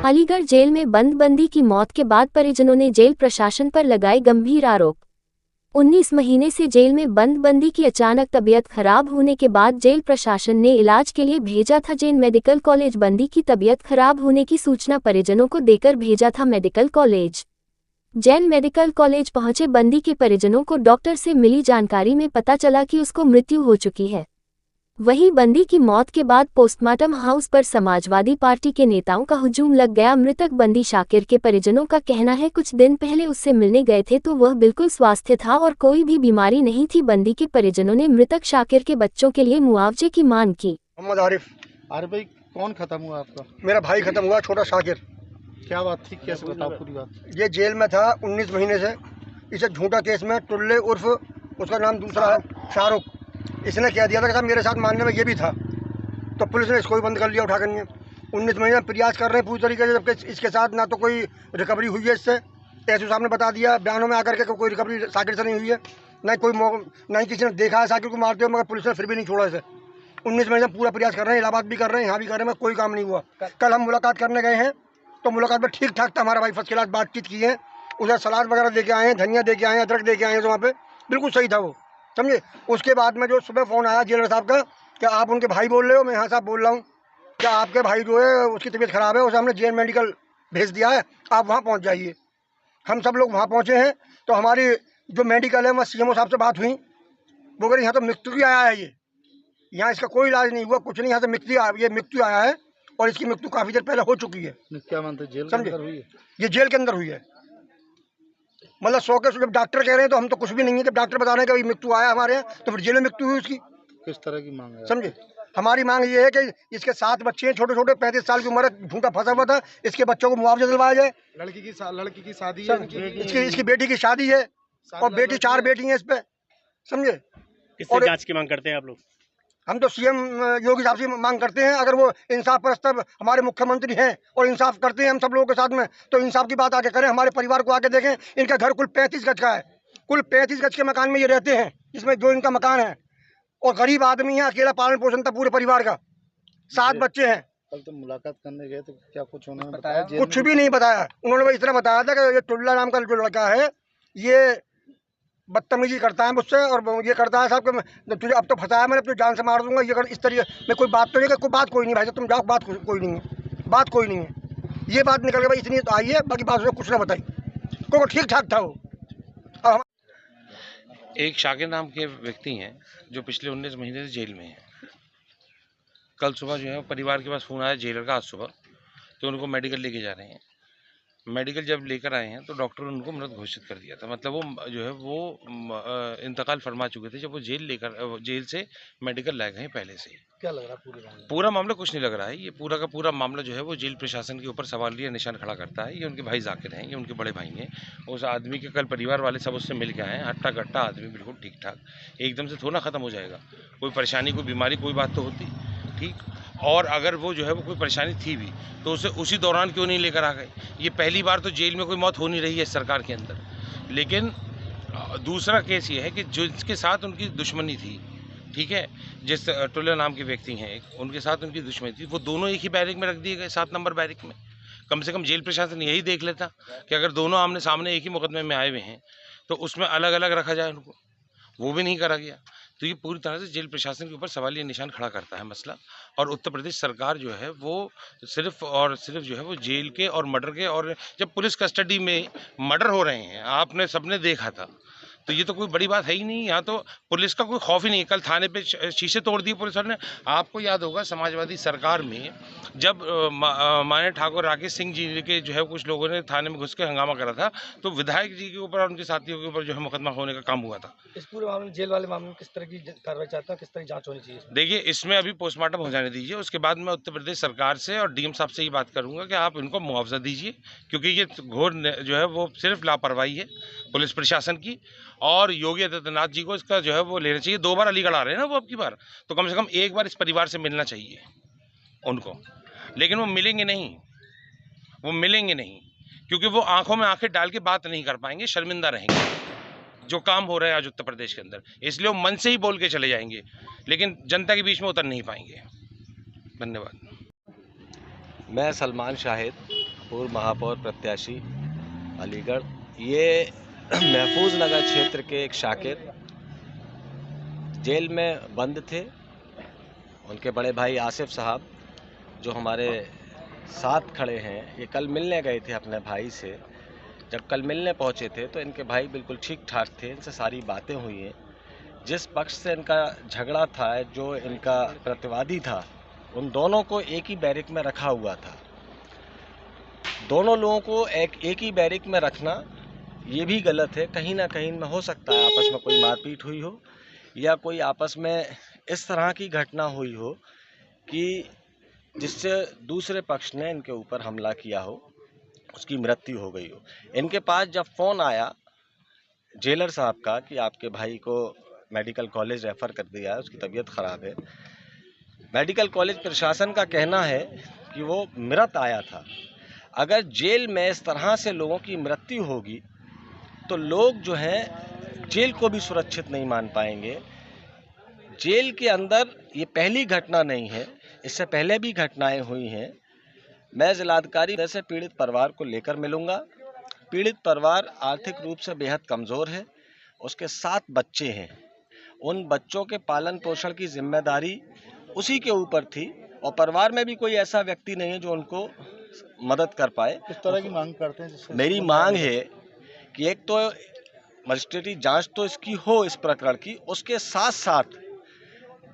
Aligarh jail में बंद बंदी की मौत के बाद परिजनों ने जेल प्रशासन पर लगाए गंभीर आरोप। 19 महीने से जेल में बंद बंदी की अचानक तबीयत खराब होने के बाद जेल प्रशासन ने इलाज के लिए भेजा था जैन मेडिकल कॉलेज। बंदी की तबीयत खराब होने की सूचना परिजनों को देकर भेजा था medical college. Jain medical college पहुंचे बंदी के परिजनों को डॉक्टर से मिली जानकारी में पता चला कि उसको मृत्यु हो चुकी है। वहीं बंदी की मौत के बाद पोस्टमार्टम हाउस पर समाजवादी पार्टी के नेताओं का हुजूम लग गया। मृतक बंदी शाकिर के परिजनों का कहना है कुछ दिन पहले उससे मिलने गए थे तो वह बिल्कुल स्वस्थ था और कोई भी बीमारी नहीं थी। बंदी के परिजनों ने मृतक शाकिर के बच्चों के लिए मुआवजे की मांग की। मोहम्मद आरिफ भाई कौन खत्म हुआ आपका? मेरा भाई खत्म हुआ, छोटा शाकिर। क्या बात थी, कैसे बताओ पूरी बात? ये जेल में था 19 महीने से। इसे झूठा केस में टुल्ले उर्फ उसका नाम दूसरा है शाहरुख, इसने कह दिया था कि साहब मेरे साथ मानने में ये भी था, तो पुलिस ने इसको भी बंद कर लिया उठा करने। 19 महीने प्रयास कर रहे हैं पूरी तरीके से, जबकि इसके साथ ना तो कोई रिकवरी हुई है। इससे एसओ साहब ने बता दिया बयानों में आकर के कोई रिकवरी शाकिर से नहीं हुई है, ना ही किसी ने देखा है शाकिर को मारते हुए, मगर पुलिस ने फिर भी नहीं छोड़ा इसे। 19 महीने पूरा प्रयास कर रहे हैं, इलाहाबाद भी कर रहे हैं, यहाँ भी कर रहे हैं, कोई काम नहीं हुआ। कल हम मुलाकात करने गए हैं तो मुलाकात में ठीक ठाक था, हमारा भाई फर्स्ट क्लास बातचीत की है। उधर सलाद वगैरह दे के आए हैं, धनिया दे के आए हैं, अदरक दे के आए हैं, तो वहाँ पे बिल्कुल सही था वो, समझे। उसके बाद में जो सुबह फ़ोन आया जेलर साहब का, क्या आप उनके भाई बोल रहे हो? मैं हाँ साहब बोल रहा हूँ। क्या आपके भाई जो है उसकी तबीयत ख़राब है, उसे हमने जेएन मेडिकल भेज दिया है, आप वहाँ पहुँच जाइए। हम सब लोग वहाँ पहुँचे हैं तो हमारी जो मेडिकल है वहाँ सीएमओ साहब से बात हुई। वो कह यहाँ तो मृत्यु ही आया है, ये यहाँ इसका कोई इलाज नहीं हुआ, कुछ नहीं, यहाँ से मृत्यु आया है और इसकी मृत्यु काफ़ी देर पहले हो चुकी है। क्या मानते हैं, जेल के अंदर हुई है? ये जेल के अंदर हुई है। मतलब 100 के जब डॉक्टर कह रहे हैं तो हम तो कुछ भी नहीं है। जब डॉक्टर बता रहे हैं कि मृत्यु आया हमारे यहाँ, तो फिर जेल में मृत्यु हुई उसकी। किस तरह की मांग है, समझे? हमारी मांग ये है कि इसके 7 बच्चे हैं, छोटे छोटे, 35 साल की उम्र है, झूठा फंसा हुआ था, इसके बच्चों को मुआवजा दिलवाया जाए। लड़की की शादी है, इसकी बेटी की शादी है और बेटी 4 बेटी हैं इस पे, समझे। किससे जांच की मांग करते हैं आप लोग? हम तो सीएम योगी साहब से मांग करते हैं, अगर वो इंसाफ परस्त हमारे मुख्यमंत्री हैं और इंसाफ करते हैं हम सब लोगों के साथ में, तो इंसाफ की बात आगे करें, हमारे परिवार को आगे देखें। इनका घर कुल 35 गज का है, कुल 35 गज के मकान में ये रहते हैं, इसमें जो इनका मकान है, और गरीब आदमी है, अकेला पालन पोषण था पूरे परिवार का, 7 बच्चे हैं। कल तो मुलाकात करने गए तो क्या कुछ उन्होंने बताया? कुछ भी नहीं बताया उन्होंने, बस इतना बताया था कि ये टुल्ला नाम का जो लड़का है ये बदतमीजी करता है मुझसे और ये करता है साहब कि तुझे अब तो फंसाया मैंने, तुझे जान से मार दूंगा, ये कर इस तरीके में। कोई बात तो नहीं, कोई बात कोई नहीं भाई साहब, तुम जाओ, बात कोई नहीं है, बात कोई नहीं है। ये बात निकल के भाई इतनी तो आई है, बाकी बात उसने कुछ ना बताई, क्योंकि ठीक ठाक था वो। एक शाकिर नाम के व्यक्ति हैं जो पिछले 19 महीने से जेल में हैं। कल सुबह जो है परिवार के पास फ़ोन आया जेलर का आज सुबह, तो उनको मेडिकल लेके जा रहे हैं। मेडिकल जब लेकर आए हैं तो डॉक्टर ने उनको मृत घोषित कर दिया था। मतलब वो जो है वो इंतकाल फरमा चुके थे जब वो जेल से मेडिकल लाए गए पहले से। क्या लग रहा है पूरा मामला? कुछ नहीं लग रहा है। ये पूरा का पूरा मामला जो है वो जेल प्रशासन के ऊपर सवालिया निशान खड़ा करता है। ये उनके भाई जाकिर हैं, ये उनके बड़े भाई हैं। उस आदमी के कल परिवार वाले सब उससे मिल के आए हैं, हट्टा कट्टा आदमी, बिल्कुल ठीक ठाक, एकदम से थोड़ा ख़त्म हो जाएगा। कोई परेशानी, कोई बीमारी, कोई बात तो होती, ठीक। और अगर वो जो है वो कोई परेशानी थी भी तो उसे उसी दौरान क्यों नहीं लेकर आ गए? ये पहली बार तो जेल में कोई मौत हो नहीं रही है इस सरकार के अंदर। लेकिन दूसरा केस ये है कि जो जिसके साथ उनकी दुश्मनी थी, ठीक है, जिस टुल्ला नाम के व्यक्ति हैं एक, उनके साथ उनकी दुश्मनी थी, वो दोनों एक ही बैरिक में रख दिए गए, 7 नंबर बैरिक में। कम से कम जेल प्रशासन यही देख लेता कि अगर दोनों आमने सामने एक ही मुकदमे में आए हुए हैं तो उसमें अलग अलग रखा जाए उनको, वो भी नहीं करा गया। तो ये पूरी तरह से जेल प्रशासन के ऊपर सवालिया निशान खड़ा करता है मसला। और उत्तर प्रदेश सरकार जो है वो सिर्फ और सिर्फ जो है वो जेल के और मर्डर के, और जब पुलिस कस्टडी में मर्डर हो रहे हैं, आपने सबने देखा था, तो ये तो कोई बड़ी बात है ही नहीं। यहाँ तो पुलिस का कोई खौफ ही नहीं है। कल थाने पे शीशे तोड़ दिए पुलिस वालों ने। आपको याद होगा समाजवादी सरकार में जब माननीय ठाकुर राकेश सिंह जी के जो है कुछ लोगों ने थाने में घुस के हंगामा करा था, तो विधायक जी के ऊपर और उनके साथियों के ऊपर जो है मुकदमा होने का काम हुआ था। इस पूरे मामले में, जेल वाले मामले में किस तरह की कार्रवाई चाहते हैं, किस तरह की जाँच होनी चाहिए? देखिए, इसमें अभी पोस्टमार्टम हो जाने दीजिए, उसके बाद मैं उत्तर प्रदेश सरकार से और डीएम साहब से ये बात करूँगा कि आप इनको मुआवजा दीजिए, क्योंकि ये घोर जो है वो सिर्फ लापरवाही है पुलिस प्रशासन की। और योगी आदित्यनाथ जी को इसका जो है वो लेना चाहिए। 2 बार अलीगढ़ आ रहे हैं ना वो अब की बार, तो कम से कम एक बार इस परिवार से मिलना चाहिए उनको। लेकिन वो मिलेंगे नहीं, क्योंकि वो आंखों में आंखें डाल के बात नहीं कर पाएंगे, शर्मिंदा रहेंगे जो काम हो रहा है आज उत्तर प्रदेश के अंदर। इसलिए वो मन से ही बोल के चले जाएंगे, लेकिन जनता के बीच में उतर नहीं पाएंगे। धन्यवाद। मैं सलमान शाहिद पूर्व महापौर प्रत्याशी अलीगढ़। ये महफूज नगर क्षेत्र के एक शाकिर जेल में बंद थे। उनके बड़े भाई आसिफ साहब जो हमारे साथ खड़े हैं, ये कल मिलने गए थे अपने भाई से। जब कल मिलने पहुंचे थे तो इनके भाई बिल्कुल ठीक ठाक थे, इनसे सारी बातें हुई हैं। जिस पक्ष से इनका झगड़ा था, जो इनका प्रतिवादी था, उन दोनों को एक ही बैरिक में रखा हुआ था। दोनों लोगों को एक ही बैरिक में रखना ये भी गलत है। कहीं ना कहीं में हो सकता है आपस में कोई मारपीट हुई हो या कोई आपस में इस तरह की घटना हुई हो कि जिससे दूसरे पक्ष ने इनके ऊपर हमला किया हो, उसकी मृत्यु हो गई हो। इनके पास जब फ़ोन आया जेलर साहब का कि आपके भाई को मेडिकल कॉलेज रेफ़र कर दिया है, उसकी तबीयत ख़राब है, मेडिकल कॉलेज प्रशासन का कहना है कि वो मृत आया था। अगर जेल में इस तरह से लोगों की मृत्यु होगी तो लोग जो हैं जेल को भी सुरक्षित नहीं मान पाएंगे। जेल के अंदर ये पहली घटना नहीं है, इससे पहले भी घटनाएं हुई हैं। मैं जिलाधिकारी से पीड़ित परिवार को लेकर मिलूंगा। पीड़ित परिवार आर्थिक रूप से बेहद कमज़ोर है, उसके 7 बच्चे हैं। उन बच्चों के पालन पोषण की जिम्मेदारी उसी के ऊपर थी और परिवार में भी कोई ऐसा व्यक्ति नहीं है जो उनको मदद कर पाए। किस तरह की मांग करते हैं? मेरी मांग है कि एक तो मजिस्ट्रेटी जांच तो इसकी हो इस प्रकरण की, उसके साथ साथ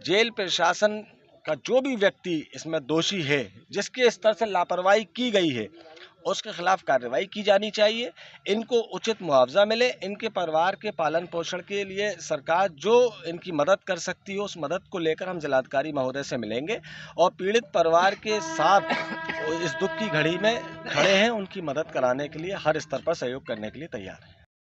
जेल प्रशासन का जो भी व्यक्ति इसमें दोषी है, जिसके स्तर से लापरवाही की गई है, उसके खिलाफ कार्रवाई की जानी चाहिए। इनको उचित मुआवजा मिले। इनके परिवार के पालन पोषण के लिए सरकार जो इनकी मदद कर सकती हो, उस मदद को लेकर हम जिलाधिकारी महोदय से मिलेंगे और पीड़ित परिवार के साथ इस दुख की घड़ी में खड़े हैं। उनकी मदद कराने के लिए हर स्तर पर सहयोग करने के लिए तैयार हैं।